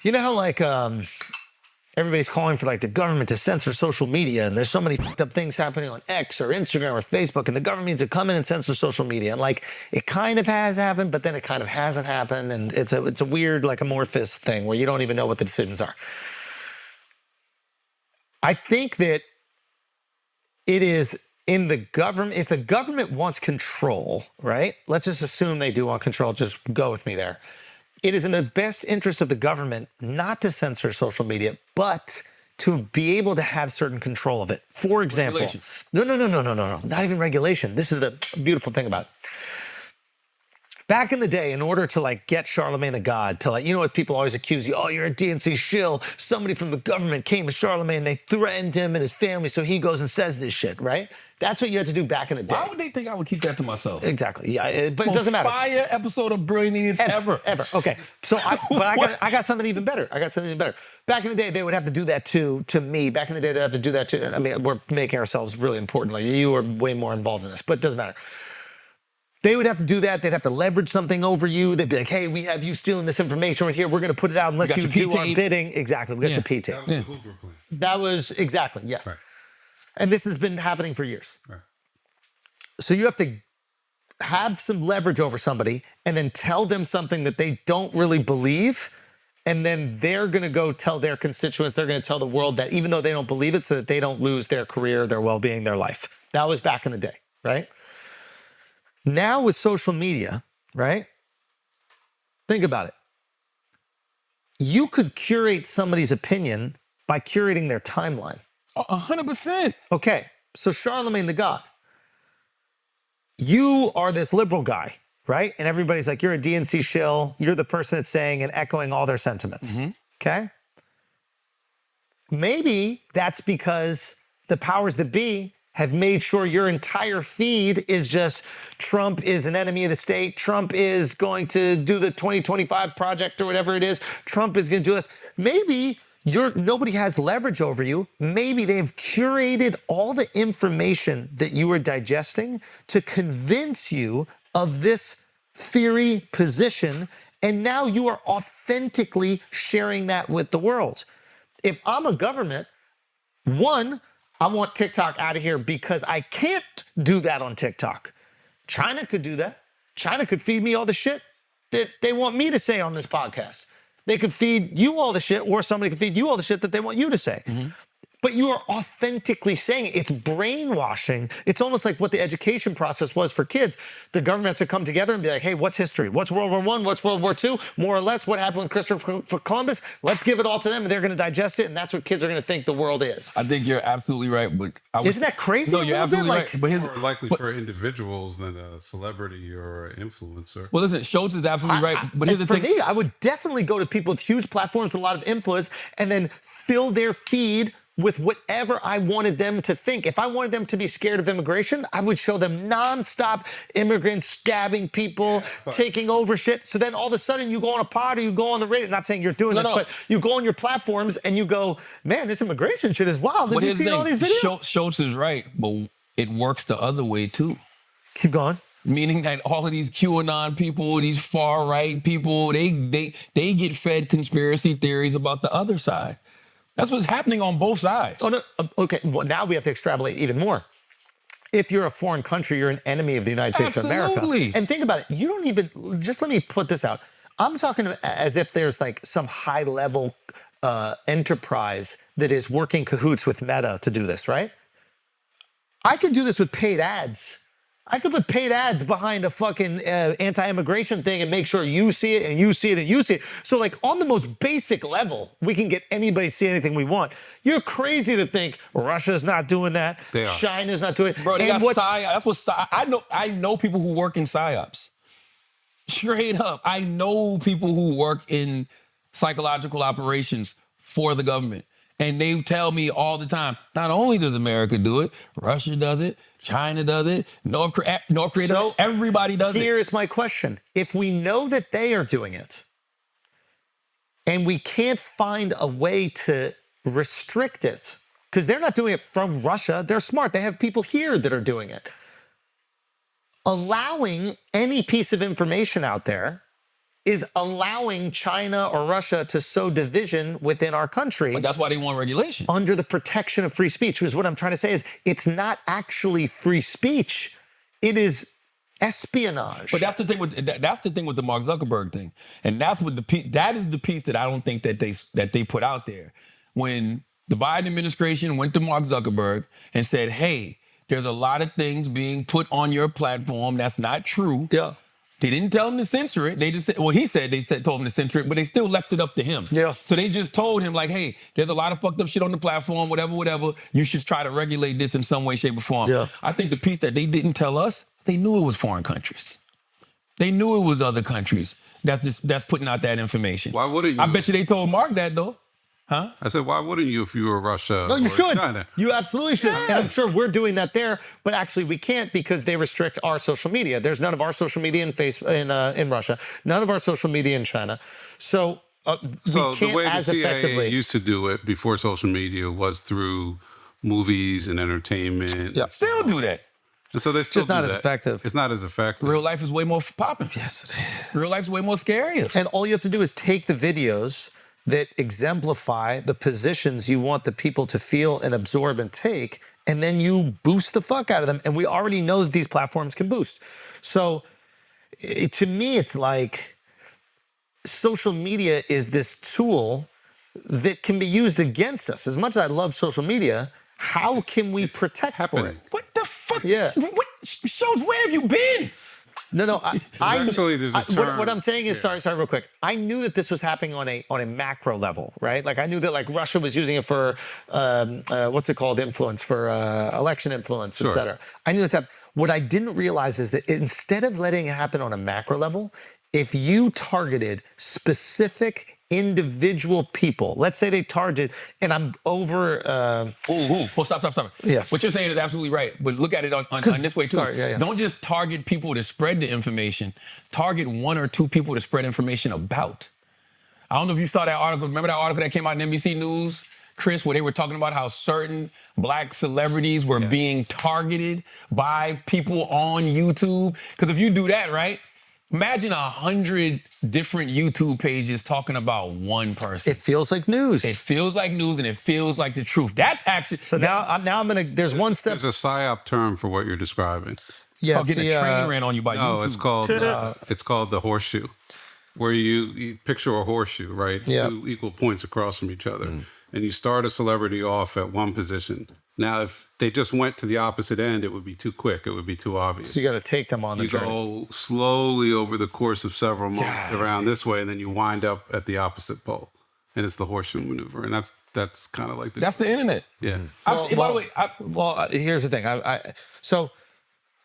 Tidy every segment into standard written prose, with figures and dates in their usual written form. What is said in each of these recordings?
You know how like everybody's calling for like the government to censor social media, and there's so many fucked up things happening on X or Instagram or Facebook, and the government needs to come in and censor social media. And like it kind of has happened, but then it kind of hasn't happened, and it's a weird like amorphous thing where you don't even know what the decisions are. I think that it is in the government, if the government wants control, right? Let's just assume they do want control, just go with me there. It is in the best interest of the government not to censor social media, but to be able to have certain control of it. For example, no, not even regulation. This is the beautiful thing about it. Back in the day, in order to like get Charlamagne the God to like, you know what people always accuse you, oh, you're a DNC shill. Somebody from the government came to Charlamagne, they threatened him and his family, so he goes and says this shit, right? That's what you had to do back in the day. Why would they think I would keep that to myself? Exactly, yeah, but it doesn't matter. Fire episode of Brilliance ever. Okay, so I got something even better. Back in the day, they would have to do that to me. Back in the day, they have to do that too. I mean, we're making ourselves really important. Like you are way more involved in this, but it doesn't matter. They would have to do that. They'd have to leverage something over you. They'd be like, hey, we have you stealing this information right here. We're going to put it out unless you do our bidding. Exactly. We got your P-tape. That was the Hoover plan. That was exactly, yes. Right. And this has been happening for years. Right. So you have to have some leverage over somebody and then tell them something that they don't really believe. And then they're going to go tell their constituents, they're going to tell the world that even though they don't believe it, so that they don't lose their career, their well-being, their life. That was back in the day, right? Now with social media, right? Think about it. You could curate somebody's opinion by curating their timeline. 100%. Okay, so Charlamagne the God, you are this liberal guy, right? And everybody's like, you're a DNC shill. You're the person that's saying and echoing all their sentiments, okay? Maybe that's because the powers that be have made sure your entire feed is just Trump is an enemy of the state. Trump is going to do the 2025 project or whatever it is. Trump is going to do this. Maybe nobody has leverage over you. Maybe they've curated all the information that you are digesting to convince you of this theory position, and now you are authentically sharing that with the world. If I'm a government, one, I want TikTok out of here because I can't do that on TikTok. China could do that. China could feed me all the shit that they want me to say on this podcast. They could feed you all the shit, or somebody could feed you all the shit that they want you to say. But you are authentically saying it. It's brainwashing. It's almost like what the education process was for kids. The government has to come together and be like, hey, what's history? What's World War I? What's World War II? More or less, what happened with Christopher Columbus? Let's give it all to them, and they're going to digest it, and that's what kids are going to think the world is. I think you're absolutely right. But isn't that crazy? No, you're absolutely right. But more likely for individuals than a celebrity or an influencer. Well, listen, Schulz is absolutely right. But here's the thing. For me, I would definitely go to people with huge platforms, a lot of influence, and then fill their feed with whatever I wanted them to think. If I wanted them to be scared of immigration, I would show them nonstop immigrants stabbing people, taking over shit. So then all of a sudden you go on a pod or you go on the radio, not saying you're doing this, but you go on your platforms and you go, man, this immigration shit is wild. Did you see all these videos? Schulz is right, but it works the other way too. Keep going. Meaning that all of these QAnon people, these far-right people, they get fed conspiracy theories about the other side. That's what's happening on both sides. Oh, no. Okay, well, now we have to extrapolate even more. If you're a foreign country, you're an enemy of the United States of America. And think about it. You don't even, just let me put this out. I'm talking as if there's like some high-level enterprise that is working cahoots with Meta to do this, right? I could do this with paid ads. I could put paid ads behind a fucking anti-immigration thing and make sure you see it and you see it and you see it. So like on the most basic level, we can get anybody to see anything we want. You're crazy to think Russia's not doing that. China's not doing it. Bro, they got PSYOPs. That's what I know people who work in PSYOPs. Straight up. I know people who work in psychological operations for the government. And they tell me all the time, not only does America do it, Russia does it, China does it, North Korea does it, everybody does it. Here's my question. If we know that they are doing it, and we can't find a way to restrict it, because they're not doing it from Russia, they're smart, they have people here that are doing it. Allowing any piece of information out there is allowing China or Russia to sow division within our country. But that's why they want regulation. Under the protection of free speech, because what I'm trying to say is it's not actually free speech. It is espionage. But that's the thing with the Mark Zuckerberg thing, and that is the piece that I don't think that they put out there. When the Biden administration went to Mark Zuckerberg and said, "Hey, there's a lot of things being put on your platform that's not true." Yeah. They didn't tell him to censor it. They just said, told him to censor it, but they still left it up to him. Yeah. So they just told him, like, hey, there's a lot of fucked up shit on the platform, whatever. You should try to regulate this in some way, shape, or form. Yeah. I think the piece that they didn't tell us, they knew it was foreign countries. They knew it was other countries that's putting out that information. Why wouldn't you? I bet you they told Mark that, though. Huh? I said, why wouldn't you if you were Russia? No, you or should. China? You absolutely should. Yeah. And I'm sure we're doing that there, but actually we can't because they restrict our social media. There's none of our social media in Russia, none of our social media in China. So we So can't the way the as CIA effectively. used to do it before social media was through movies and entertainment. Yeah. Still do that. And so they still Just not do as that. effective. It's not as effective. Real life is way more popping. Yes, it is. Real life is way more scarier. And all you have to do is take the videos that exemplify the positions you want the people to feel and absorb and take, and then you boost the fuck out of them. And we already know that these platforms can boost. So to me, it's like social media is this tool that can be used against us. As much as I love social media, how can we protect for happening. it? What the fuck? Yeah. Schulz, where have you been? No. Actually, there's a term. What I'm saying is, sorry, real quick. I knew that this was happening on a macro level, right? Like I knew that like Russia was using it for what's it called, influence, for election influence, Sure. et cetera. I knew this happened. What I didn't realize is that instead of letting it happen on a macro level, if you targeted specific individual people, let's say they target, and I'm over. Oh, stop. Yeah. What you're saying is absolutely right. But look at it on this way too. Sorry, yeah. Don't just target people to spread the information. Target one or two people to spread information about. I don't know if you saw that article. Remember that article that came out in NBC News, Chris, where they were talking about how certain black celebrities were being targeted by people on YouTube? Because if you do that, right? Imagine 100 different YouTube pages talking about one person. It feels like news. It feels like news and it feels like the truth. That's actually So now I'm gonna. There's one step. There's a psyop term for what you're describing. Yeah, called getting a train ran on you by No, YouTube. it's called the horseshoe, where you picture a horseshoe, right? Yeah. Two equal points across from each other, and you start a celebrity off at one position. Now, if they just went to the opposite end, it would be too quick. It would be too obvious. So you got to take them on the You journey. go slowly over the course of several months around this way, and then you wind up at the opposite pole, and it's the horseshoe maneuver, and that's kind of like That's the internet. yeah. By the way, Here's the thing. So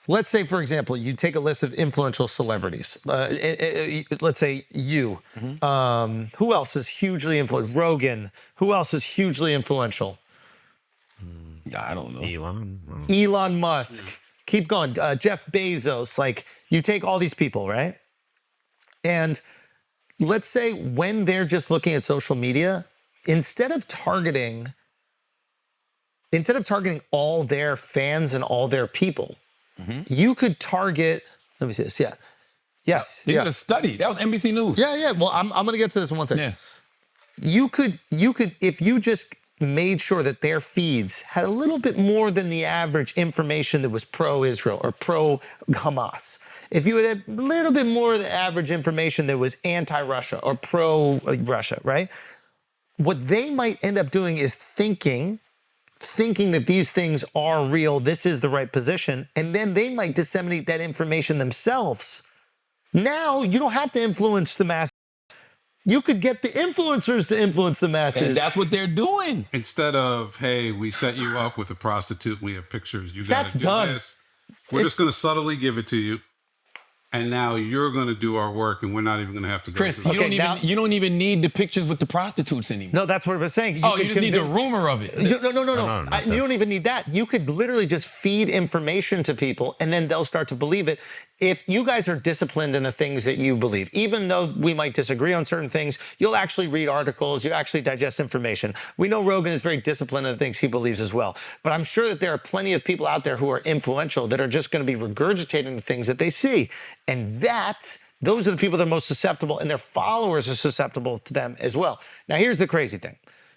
let's say, for example, you take a list of influential celebrities. Let's say you. Who else is hugely influential? Rogan. Who else is hugely influential? I don't know. Elon Musk. Keep going. Jeff Bezos. Like, you take all these people, right? And let's say when they're just looking at social media, instead of targeting all their fans and all their people, you could target. Let me see this. Yeah. Yes. They yeah. did a study. That was NBC News. Yeah. Well, I'm going to get to this in one second. Yeah. You could, if you just made sure that their feeds had a little bit more than the average information that was pro-Israel or pro-Hamas. If you had a little bit more of the average information that was anti-Russia or pro-Russia, right? What they might end up doing is thinking that these things are real, this is the right position, and then they might disseminate that information themselves. Now, you don't have to influence the masses. You could get the influencers to influence the masses. And that's what they're doing. Instead of, hey, we set you up with a prostitute, we have pictures, you got That's to do done. this. We're just going to subtly give it to you. And now you're going to do our work, and we're not even going to have to go Chris, through it. you don't even need the pictures with the prostitutes anymore. No, that's what I was saying. You just need the rumor of it. No. You don't even need that. You could literally just feed information to people, and then they'll start to believe it. If you guys are disciplined in the things that you believe, even though we might disagree on certain things, you'll actually read articles, you actually digest information. We know Rogan is very disciplined in the things he believes as well. But I'm sure that there are plenty of people out there who are influential that are just going to be regurgitating the things that they see. And that those are the people that are most susceptible, and their followers are susceptible to them as well. Now, here's the crazy thing.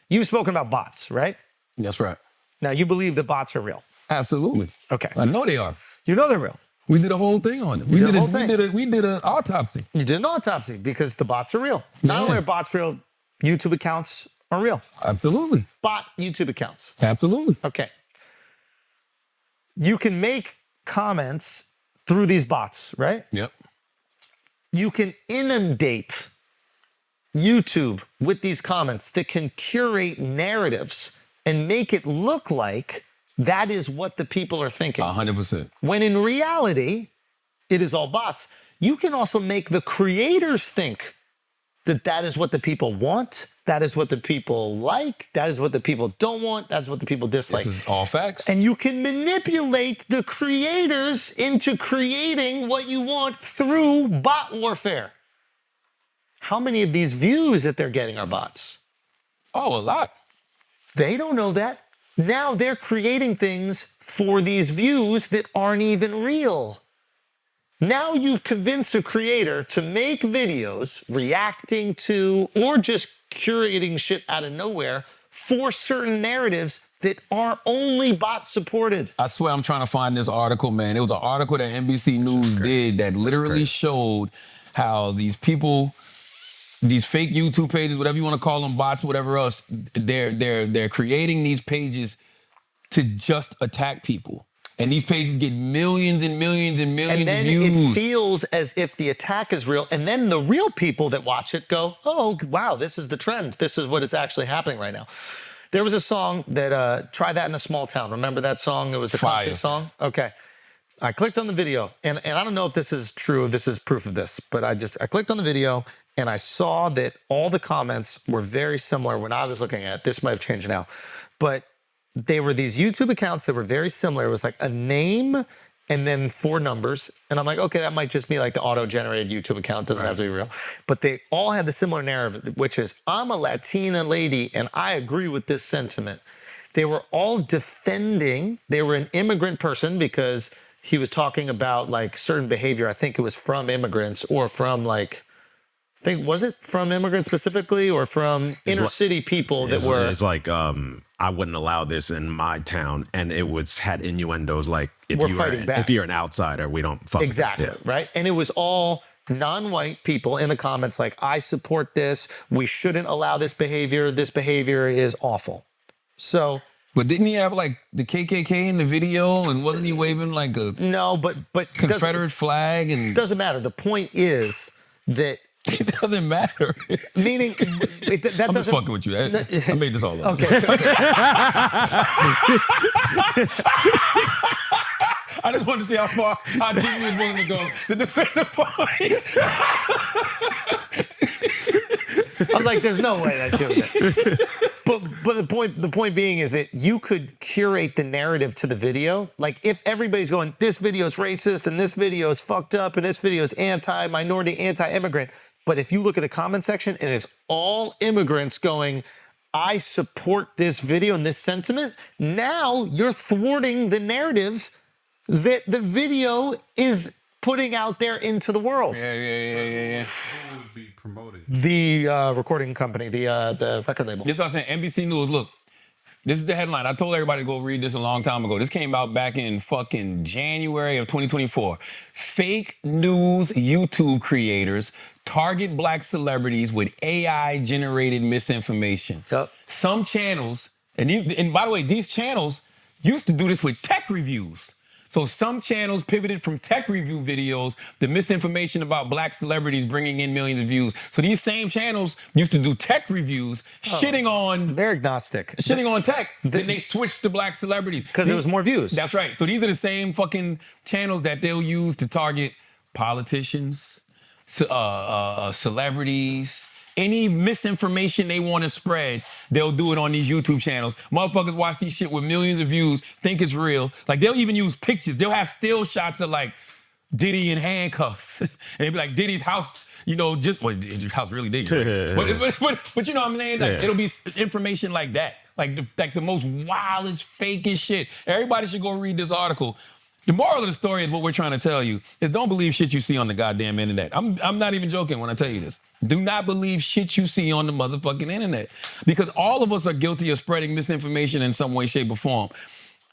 You've spoken about bots, right? That's right. Now, you believe that bots are real. Absolutely. Okay. I know they are. You know they're real. We did a whole thing on it. did a whole thing. We did an autopsy. You did an autopsy because the bots are real. Not only are bots real, YouTube accounts are real. Absolutely. Bot YouTube accounts. Absolutely. Okay. You can make comments through these bots, right? Yep. You can inundate YouTube with these comments that can curate narratives and make it look like that is what the people are thinking. 100%. When in reality, it is all bots. You can also make the creators think that that is what the people want, that is what the people like, that is what the people don't want, that's what the people dislike. This is all facts. And you can manipulate the creators into creating what you want through bot warfare. How many of these views that they're getting are bots? Oh, a lot. They don't know that. Now they're creating things for these views that aren't even real. Now you've convinced a creator to make videos reacting to or just curating shit out of nowhere for certain narratives that are only bot supported. I swear I'm trying to find this article, man. It was an article that NBC News did that literally showed how these people, these fake YouTube pages, whatever you want to call them, bots, whatever else, they're creating these pages to just attack people. And these pages get millions and millions and millions And then of views. it feels as if the attack is real. And then the real people that watch it go, oh, wow, this is the trend. This is what is actually happening right now. There was a song that, Try That in a Small Town. Remember that song? It was a country song? Okay. I clicked on the video, and I don't know if this is true, this is proof of this, but I clicked on the video, and I saw that all the comments were very similar when I was looking at it. This might have changed now. But they were these YouTube accounts that were very similar. It was like a name and then 4 numbers. And I'm like, okay, that might just be like the auto-generated YouTube account. Doesn't have to be real. But they all had the similar narrative, which is, I'm a Latina lady and I agree with this sentiment. They were all defending, they were an immigrant person because he was talking about like certain behavior. I think it was from immigrants or from like, was it from immigrants specifically or from inner city people that were? It's like, I wouldn't allow this in my town. And it had innuendos like, if you're an outsider, we don't fuck Exactly, with you. right? And it was all non-white people in the comments like, I support this. We shouldn't allow this behavior. This behavior is awful. So. But didn't he have like the KKK in the video, and wasn't he waving like a but Confederate flag? And doesn't matter. The point is that it doesn't matter. Meaning that I'm doesn't. just fucking with you. I made this all up. Okay. I just wanted to see how deep you was willing to go to defend the point. I was like, there's no way that shit was it. But the point being is that you could curate the narrative to the video. Like if everybody's going, this video is racist and this video is fucked up and this video is anti-minority, anti-immigrant. But if you look at the comment section and it's all immigrants going, I support this video and this sentiment, now you're thwarting the narrative that the video is putting out there into the world. Yeah. Who would be promoting? The recording company, the record label. This is what I'm saying. NBC News, look, this is the headline. I told everybody to go read this a long time ago. This came out back in fucking January of 2024. Fake news YouTube creators target black celebrities with AI-generated misinformation. Yep. Some channels, and by the way, these channels used to do this with tech reviews. So some channels pivoted from tech review videos to misinformation about black celebrities bringing in millions of views. So these same channels used to do tech reviews, shitting on... They're agnostic. Shitting on tech. Then they switched to black celebrities. Because there was more views. That's right. So these are the same fucking channels that they'll use to target politicians, celebrities, any misinformation they want to spread, they'll do it on these YouTube channels. Motherfuckers watch these shit with millions of views, think it's real. Like, they'll even use pictures. They'll have still shots of, like, Diddy in handcuffs. And they'll be like, Diddy's house, his house really big. But you know what I'm saying? Like, it'll be information like that. Like the most wildest, fakest shit. Everybody should go read this article. The moral of the story is what we're trying to tell you is don't believe shit you see on the goddamn internet. I'm not even joking when I tell you this. Do not believe shit you see on the motherfucking internet. Because all of us are guilty of spreading misinformation in some way, shape, or form.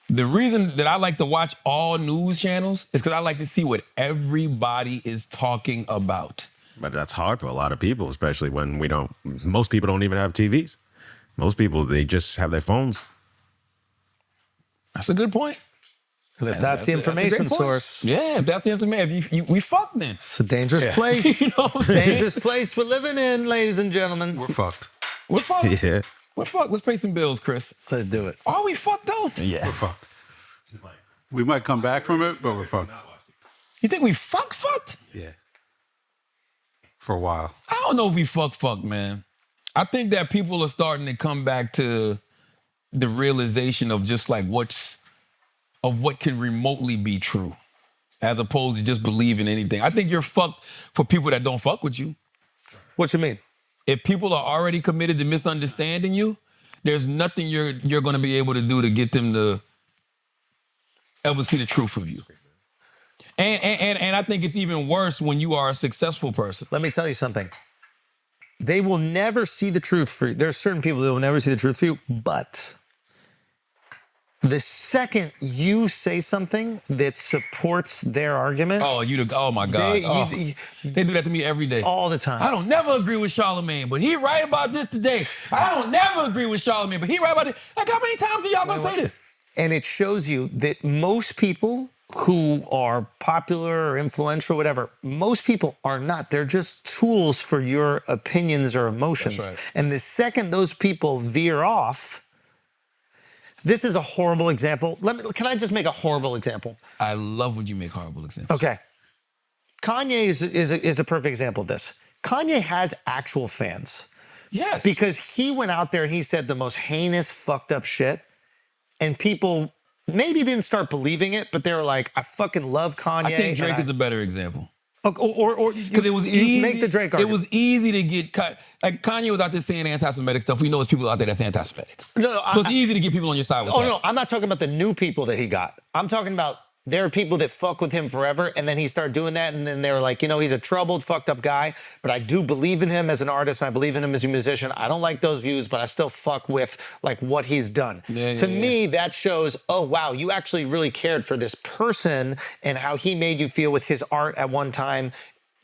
The reason that I like to watch all news channels is because I like to see what everybody is talking about. But that's hard for a lot of people, especially when most people don't even have TVs. Most people, they just have their phones. That's a good point. If that's the information source. Yeah, if that's the information. We fucked then. It's a dangerous place. You know what I'm It's a saying? dangerous place we're living in, ladies and gentlemen. We're fucked. We're fucked. Yeah. We're fucked. Let's pay some bills, Chris. Let's do it. Are we fucked though? Yeah. We're fucked. We might come back from it, but we're fucked. You think we fucked? Yeah. For a while. I don't know if we fucked, man. I think that people are starting to come back to the realization of just like what can remotely be true, as opposed to just believing anything. I think you're fucked for people that don't fuck with you. What you mean? If people are already committed to misunderstanding you, there's nothing you're going to be able to do to get them to ever see the truth of you. And I think it's even worse when you are a successful person. Let me tell you something. They will never see the truth for you. There's certain people that will never see the truth for you, but the second you say something that supports their argument. Oh my God. They do that to me every day. All the time. I don't never agree with Charlamagne, but he right about this today. I don't never agree with Charlamagne, but he right about this. Like, how many times are y'all gonna say this? And it shows you that most people who are popular or influential, whatever, most people are not. They're just tools for your opinions or emotions. That's right. And the second those people veer off, this is a horrible example. Can I just make a horrible example? I love when you make horrible examples. Okay. Kanye is a perfect example of this. Kanye has actual fans. Yes. Because he went out there and he said the most heinous, fucked up shit. And people maybe didn't start believing it, but they were like, I fucking love Kanye. I think Drake is a better example. Or because it was easy. Make the Drake argument. It was easy to get cut. Like Kanye was out there saying anti-Semitic stuff. We know there's people out there that's anti-Semitic. No, so it's easy to get people on your side with that. No, I'm not talking about the new people that he got. I'm talking about there are people that fuck with him forever, and then he started doing that, and then they were like, he's a troubled, fucked up guy, but I do believe in him as an artist, and I believe in him as a musician. I don't like those views, but I still fuck with like what he's done. To me, that shows, oh wow, you actually really cared for this person and how he made you feel with his art at one time.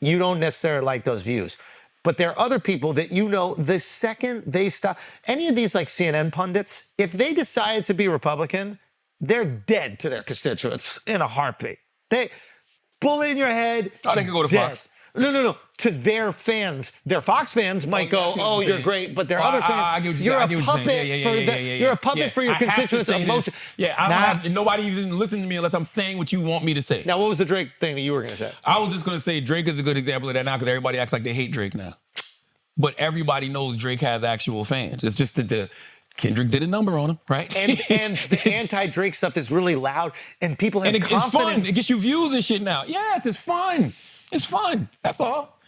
You don't necessarily like those views. But there are other people that the second they stop, any of these like CNN pundits, if they decided to be Republican, they're dead to their constituents in a heartbeat. They bullet in your head. Oh, they can go to dead. Fox. No. To their fans, their Fox fans might go, "Oh, you're great," but their other fans, you're a puppet for You're a puppet for your constituents' emotions. Nobody even listen to me unless I'm saying what you want me to say. Now, what was the Drake thing that you were going to say? I was just going to say Drake is a good example of that now because everybody acts like they hate Drake now. But everybody knows Drake has actual fans. It's just that Kendrick did a number on him, right? And the anti-Drake stuff is really loud, and people have confidence. It's fun. It gets you views and shit now. Yes, it's fun. It's fun. That's all.